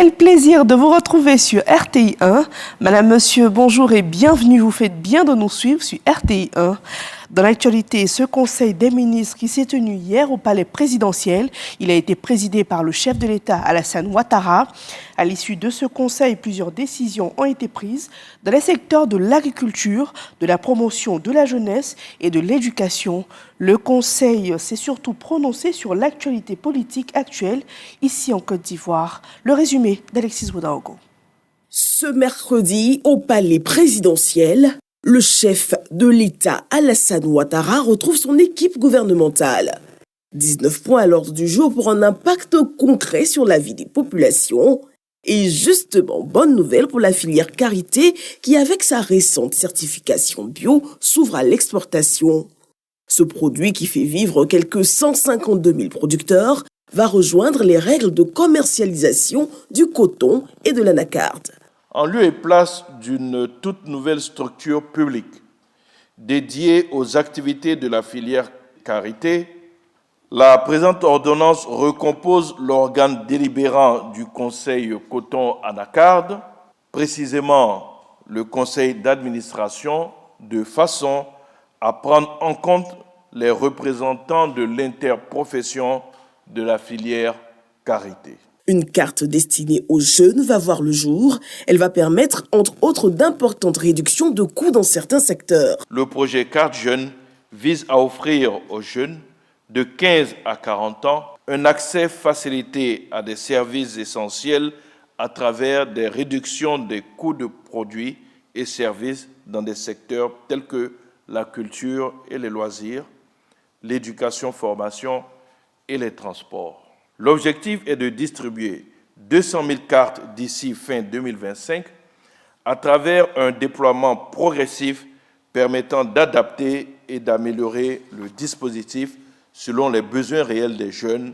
Quel plaisir de vous retrouver sur RTI 1. Madame, monsieur, bonjour et bienvenue. Vous faites bien de nous suivre sur RTI 1. Dans l'actualité, ce Conseil des ministres qui s'est tenu hier au palais présidentiel, il a été présidé par le chef de l'État Alassane Ouattara. À l'issue de ce Conseil, plusieurs décisions ont été prises dans les secteurs de l'agriculture, de la promotion de la jeunesse et de l'éducation. Le Conseil s'est surtout prononcé sur l'actualité politique actuelle ici en Côte d'Ivoire. Le résumé d'Alexis Ouedraogo. Ce mercredi, au palais présidentiel, le chef de l'État Alassane Ouattara retrouve son équipe gouvernementale. 19 points à l'ordre du jour pour un impact concret sur la vie des populations. Et justement, bonne nouvelle pour la filière karité qui, avec sa récente certification bio, s'ouvre à l'exportation. Ce produit qui fait vivre quelques 152 000 producteurs va rejoindre les règles de commercialisation du coton et de l'anacarde. En lieu et place d'une toute nouvelle structure publique dédiée aux activités de la filière karité, la présente ordonnance recompose l'organe délibérant du Conseil coton-anacarde, précisément le conseil d'administration, de façon à prendre en compte les représentants de l'interprofession de la filière karité. Une carte destinée aux jeunes va voir le jour. Elle va permettre, entre autres, d'importantes réductions de coûts dans certains secteurs. Le projet Carte Jeune vise à offrir aux jeunes de 15 à 40 ans un accès facilité à des services essentiels à travers des réductions des coûts de produits et services dans des secteurs tels que la culture et les loisirs, l'éducation-formation et les transports. L'objectif est de distribuer 200 000 cartes d'ici fin 2025 à travers un déploiement progressif permettant d'adapter et d'améliorer le dispositif selon les besoins réels des jeunes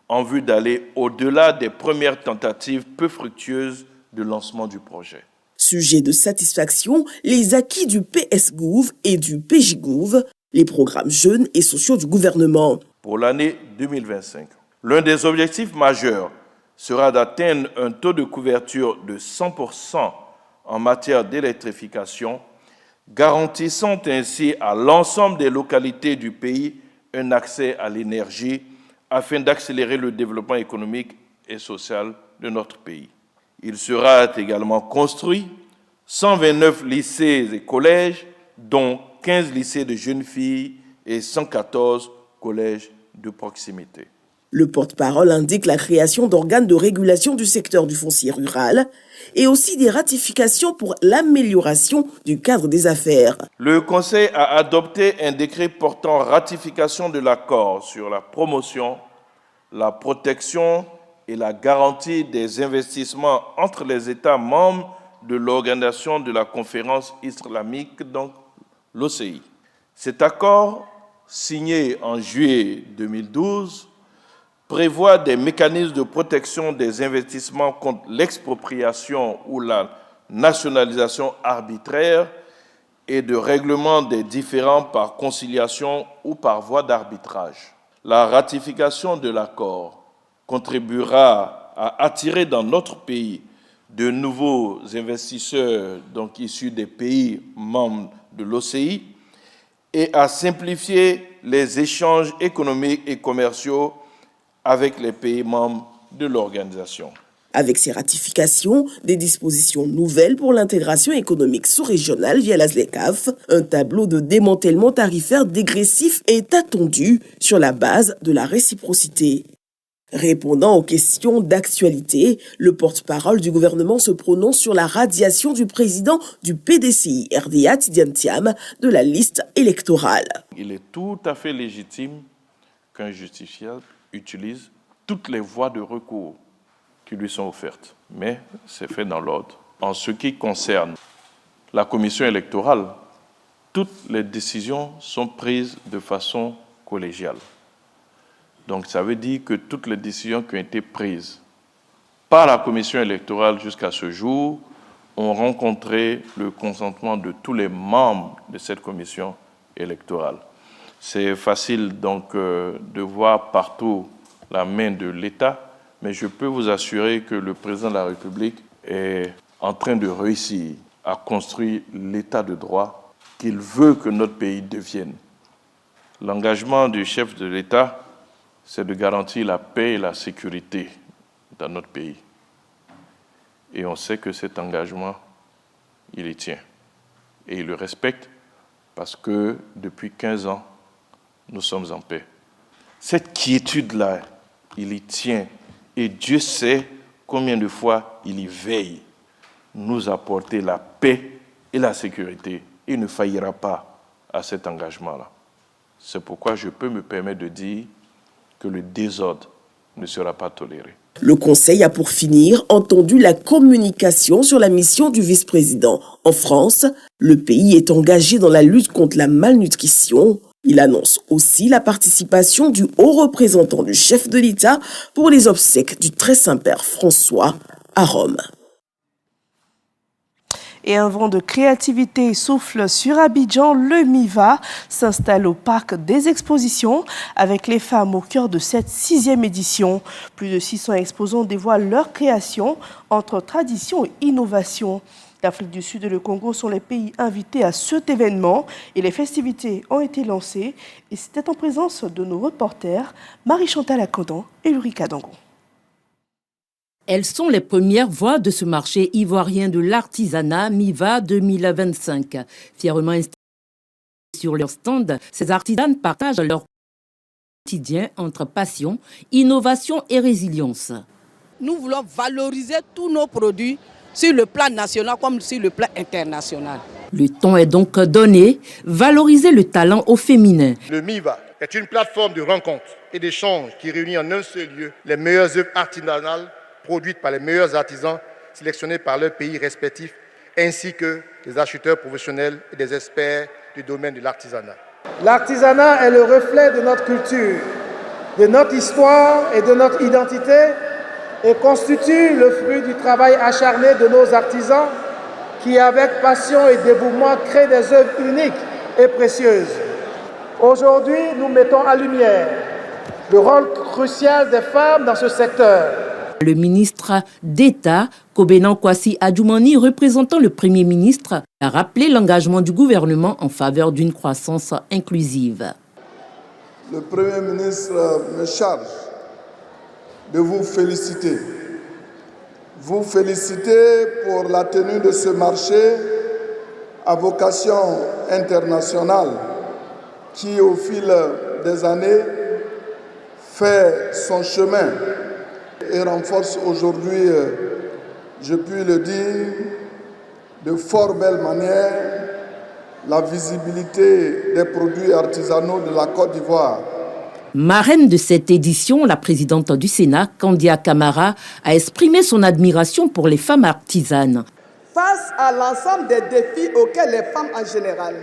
en vue d'aller au-delà des premières tentatives peu fructueuses de lancement du projet. Sujet de satisfaction, les acquis du PS-Gouv et du PJ-Gouv, les programmes jeunes et sociaux du gouvernement. Pour l'année 2025, l'un des objectifs majeurs sera d'atteindre un taux de couverture de 100% en matière d'électrification, garantissant ainsi à l'ensemble des localités du pays un accès à l'énergie afin d'accélérer le développement économique et social de notre pays. Il sera également construit 129 lycées et collèges, dont 15 lycées de jeunes filles et 114 collèges de proximité. Le porte-parole indique la création d'organes de régulation du secteur du foncier rural et aussi des ratifications pour l'amélioration du cadre des affaires. Le Conseil a adopté un décret portant ratification de l'accord sur la promotion, la protection et la garantie des investissements entre les États membres de l'Organisation de la Conférence islamique, donc l'OCI. Cet accord, signé en juillet 2012, prévoit des mécanismes de protection des investissements contre l'expropriation ou la nationalisation arbitraire et de règlement des différends par conciliation ou par voie d'arbitrage. La ratification de l'accord contribuera à attirer dans notre pays de nouveaux investisseurs donc issus des pays membres de l'OCI et à simplifier les échanges économiques et commerciaux avec les pays membres de l'organisation. Avec ces ratifications, des dispositions nouvelles pour l'intégration économique sous-régionale via la ZLECAf, un tableau de démantèlement tarifaire dégressif est attendu sur la base de la réciprocité. Répondant aux questions d'actualité, le porte-parole du gouvernement se prononce sur la radiation du président du PDCI RDA Tidiane Thiam de la liste électorale. Il est tout à fait légitime qu'un justiciable utilise toutes les voies de recours qui lui sont offertes. Mais c'est fait dans l'ordre. En ce qui concerne la commission électorale, toutes les décisions sont prises de façon collégiale. Donc ça veut dire que toutes les décisions qui ont été prises par la commission électorale jusqu'à ce jour ont rencontré le consentement de tous les membres de cette commission électorale. C'est facile donc de voir partout la main de l'État Mais je peux vous assurer que le président de la République est en train de réussir à construire l'état de droit qu'il veut que notre pays devienne. L'engagement du chef de l'État, c'est de garantir la paix et la sécurité dans notre pays. Et on sait que cet engagement, il y tient. Et il le respecte parce que depuis 15 ans, nous sommes en paix. Cette quiétude-là, il y tient. Et Dieu sait combien de fois il y veille, nous apporter la paix et la sécurité. Il ne faillira pas à cet engagement-là. C'est pourquoi je peux me permettre de dire que le désordre ne sera pas toléré. Le Conseil a pour finir entendu la communication sur la mission du vice-président. En France, le pays est engagé dans la lutte contre la malnutrition. Il annonce aussi la participation du haut représentant du chef de l'État pour les obsèques du très Saint-Père François à Rome. Et un vent de créativité souffle sur Abidjan. Le MIVA s'installe au parc des expositions avec les femmes au cœur de cette 6e édition. Plus de 600 exposants dévoilent leur création entre tradition et innovation. L'Afrique du Sud et le Congo sont les pays invités à cet événement et les festivités ont été lancées. Et c'était en présence de nos reporters Marie-Chantal Akodan et Ulrika Dangon. Elles sont les premières voix de ce marché ivoirien de l'artisanat MIVA 2025. Fièrement installées sur leur stand, ces artisanes partagent leur quotidien entre passion, innovation et résilience. Nous voulons valoriser tous nos produits sur le plan national comme sur le plan international. Le ton est donc donné, valoriser le talent au féminin. Le MIVA est une plateforme de rencontres et d'échanges qui réunit en un seul lieu les meilleures œuvres artisanales produites par les meilleurs artisans sélectionnés par leurs pays respectifs, ainsi que des acheteurs professionnels et des experts du domaine de l'artisanat. L'artisanat est le reflet de notre culture, de notre histoire et de notre identité et constitue le fruit du travail acharné de nos artisans qui, avec passion et dévouement, créent des œuvres uniques et précieuses. Aujourd'hui, nous mettons en lumière le rôle crucial des femmes dans ce secteur. Le ministre d'État, Kobenan Kwasi Adjoumani, représentant le Premier ministre, a rappelé l'engagement du gouvernement en faveur d'une croissance inclusive. Le Premier ministre me charge de vous féliciter. Vous féliciter pour la tenue de ce marché à vocation internationale qui, au fil des années, fait son chemin et renforce aujourd'hui, je puis le dire, de fort belle manière, la visibilité des produits artisanaux de la Côte d'Ivoire. Marraine de cette édition, la présidente du Sénat, Kandia Camara, a exprimé son admiration pour les femmes artisanes. Face à l'ensemble des défis auxquels les femmes en général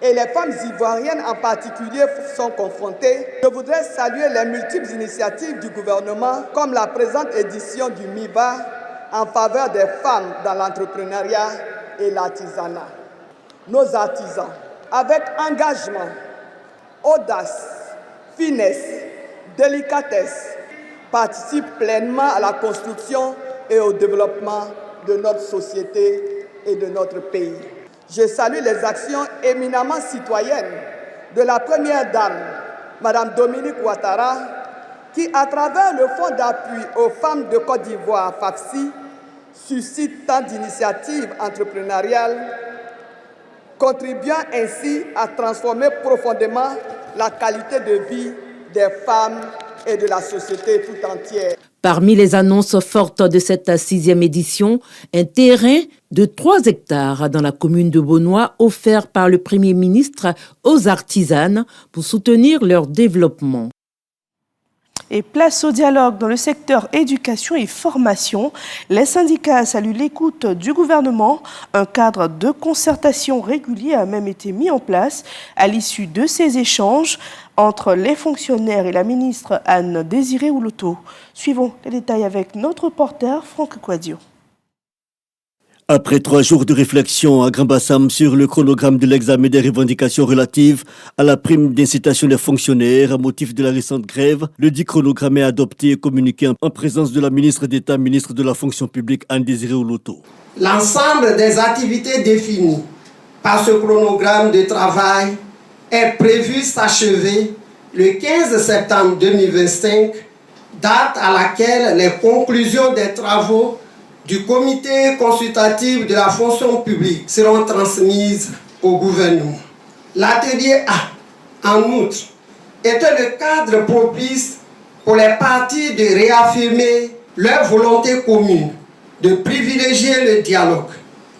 et les femmes ivoiriennes en particulier sont confrontées, je voudrais saluer les multiples initiatives du gouvernement comme la présente édition du MIVA en faveur des femmes dans l'entrepreneuriat et l'artisanat. Nos artisans, avec engagement, audace, finesse, délicatesse, participent pleinement à la construction et au développement de notre société et de notre pays. Je salue les actions éminemment citoyennes de la première dame, Madame Dominique Ouattara, qui, à travers le Fonds d'appui aux femmes de Côte d'Ivoire, FAFSI, suscite tant d'initiatives entrepreneuriales, contribuant ainsi à transformer profondément la qualité de vie des femmes et de la société tout entière. Parmi les annonces fortes de cette 6e édition, un terrain de 3 hectares dans la commune de Beaunois offert par le Premier ministre aux artisanes pour soutenir leur développement. Et place au dialogue dans le secteur éducation et formation. Les syndicats saluent l'écoute du gouvernement. Un cadre de concertation régulier a même été mis en place à l'issue de ces échanges entre les fonctionnaires et la ministre Anne-Désirée Ouloto. Suivons les détails avec notre reporter Franck Quadio. Après 3 jours de réflexion à Grand-Bassam sur le chronogramme de l'examen des revendications relatives à la prime d'incitation des fonctionnaires à motif de la récente grève, le dit chronogramme est adopté et communiqué en présence de la ministre d'État, ministre de la fonction publique, Anne-Désirée Oloto. L'ensemble des activités définies par ce chronogramme de travail est prévu s'achever le 15 septembre 2025, date à laquelle les conclusions des travaux du comité consultatif de la fonction publique seront transmises au gouvernement. L'atelier A, en outre, était le cadre propice pour les parties de réaffirmer leur volonté commune de privilégier le dialogue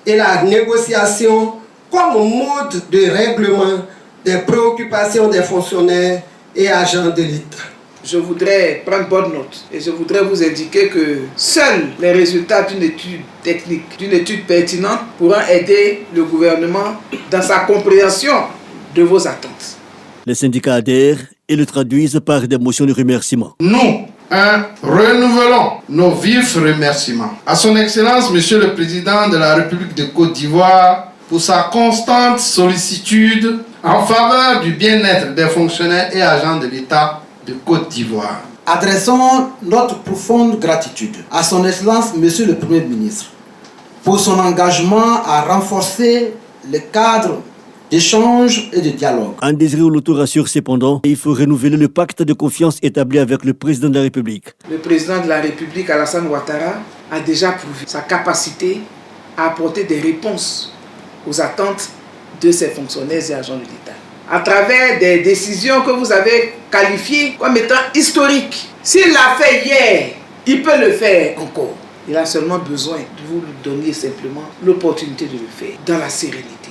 et la négociation comme mode de règlement des préoccupations des fonctionnaires et agents de l'État. Je voudrais prendre bonne note et je voudrais vous indiquer que seuls les résultats d'une étude technique, d'une étude pertinente pourront aider le gouvernement dans sa compréhension de vos attentes. Les syndicats adhèrent et le traduisent par des motions de remerciement. Nous, renouvelons nos vifs remerciements à son Excellence, Monsieur le Président de la République de Côte d'Ivoire, pour sa constante sollicitude en faveur du bien-être des fonctionnaires et agents de l'État de Côte d'Ivoire. Adressons notre profonde gratitude à son Excellence, Monsieur le Premier ministre, pour son engagement à renforcer le cadre d'échange et de dialogue. Anne-Désirée Oloto rassure cependant qu'il faut renouveler le pacte de confiance établi avec le président de la République. Le président de la République, Alassane Ouattara, a déjà prouvé sa capacité à apporter des réponses aux attentes de ses fonctionnaires et agents de l'État, à travers des décisions que vous avez qualifiées comme étant historiques. S'il l'a fait hier, il peut le faire encore. Il a seulement besoin de vous donner simplement l'opportunité de le faire dans la sérénité.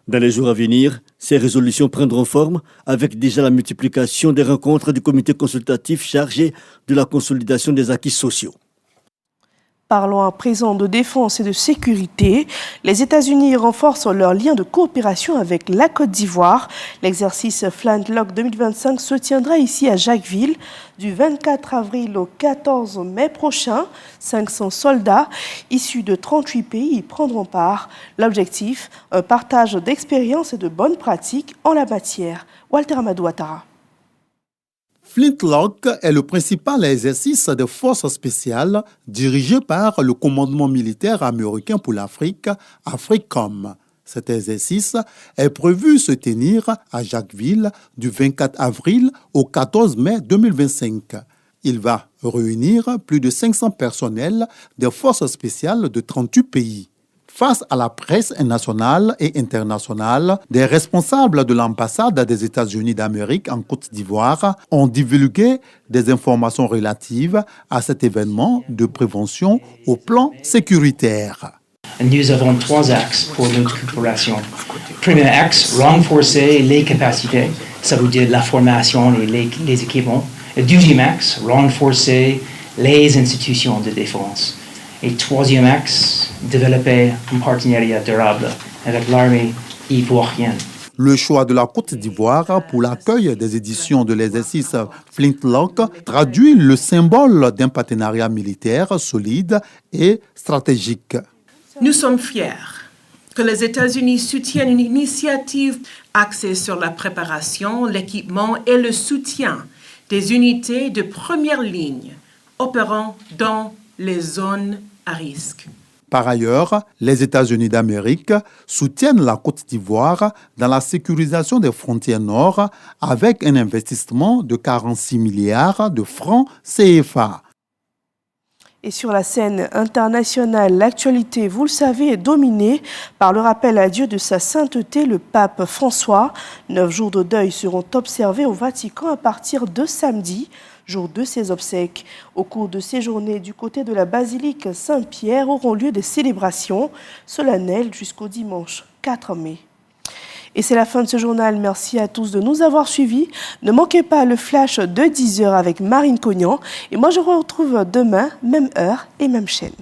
Dans les jours à venir, ces résolutions prendront forme avec déjà la multiplication des rencontres du comité consultatif chargé de la consolidation des acquis sociaux. Parlons à présent de défense et de sécurité. Les États-Unis renforcent leurs liens de coopération avec la Côte d'Ivoire. L'exercice Flintlock 2025 se tiendra ici à Jacquesville du 24 avril au 14 mai prochain. 500 soldats issus de 38 pays y prendront part. L'objectif, un partage d'expériences et de bonnes pratiques en la matière. Walter Amadou Ouattara. Flintlock est le principal exercice de forces spéciales dirigé par le commandement militaire américain pour l'Afrique, AFRICOM. Cet exercice est prévu se tenir à Jacquesville du 24 avril au 14 mai 2025. Il va réunir plus de 500 personnels des forces spéciales de 38 pays. Face à la presse nationale et internationale, des responsables de l'ambassade des États-Unis d'Amérique en Côte d'Ivoire ont divulgué des informations relatives à cet événement de prévention au plan sécuritaire. Nous avons 3 axes pour notre coopération. Premier axe, renforcer les capacités, ça veut dire la formation et les équipements. Le deuxième axe, renforcer les institutions de défense. Et troisième axe, développer un partenariat durable avec l'armée ivoirienne. Le choix de la Côte d'Ivoire pour l'accueil des éditions de l'exercice Flintlock traduit le symbole d'un partenariat militaire solide et stratégique. Nous sommes fiers que les États-Unis soutiennent une initiative axée sur la préparation, l'équipement et le soutien des unités de première ligne opérant dans les zones à risque. Par ailleurs, les États-Unis d'Amérique soutiennent la Côte d'Ivoire dans la sécurisation des frontières nord avec un investissement de 46 milliards de francs CFA. Et sur la scène internationale, l'actualité, vous le savez, est dominée par le rappel à Dieu de sa sainteté, le pape François. 9 jours de deuil seront observés au Vatican à partir de samedi, jour de ses obsèques. Au cours de ces journées, du côté de la basilique Saint-Pierre, auront lieu des célébrations solennelles jusqu'au dimanche 4 mai. Et c'est la fin de ce journal. Merci à tous de nous avoir suivis. Ne manquez pas le flash de 10h avec Marine Cognan. Et moi, je vous retrouve demain, même heure et même chaîne.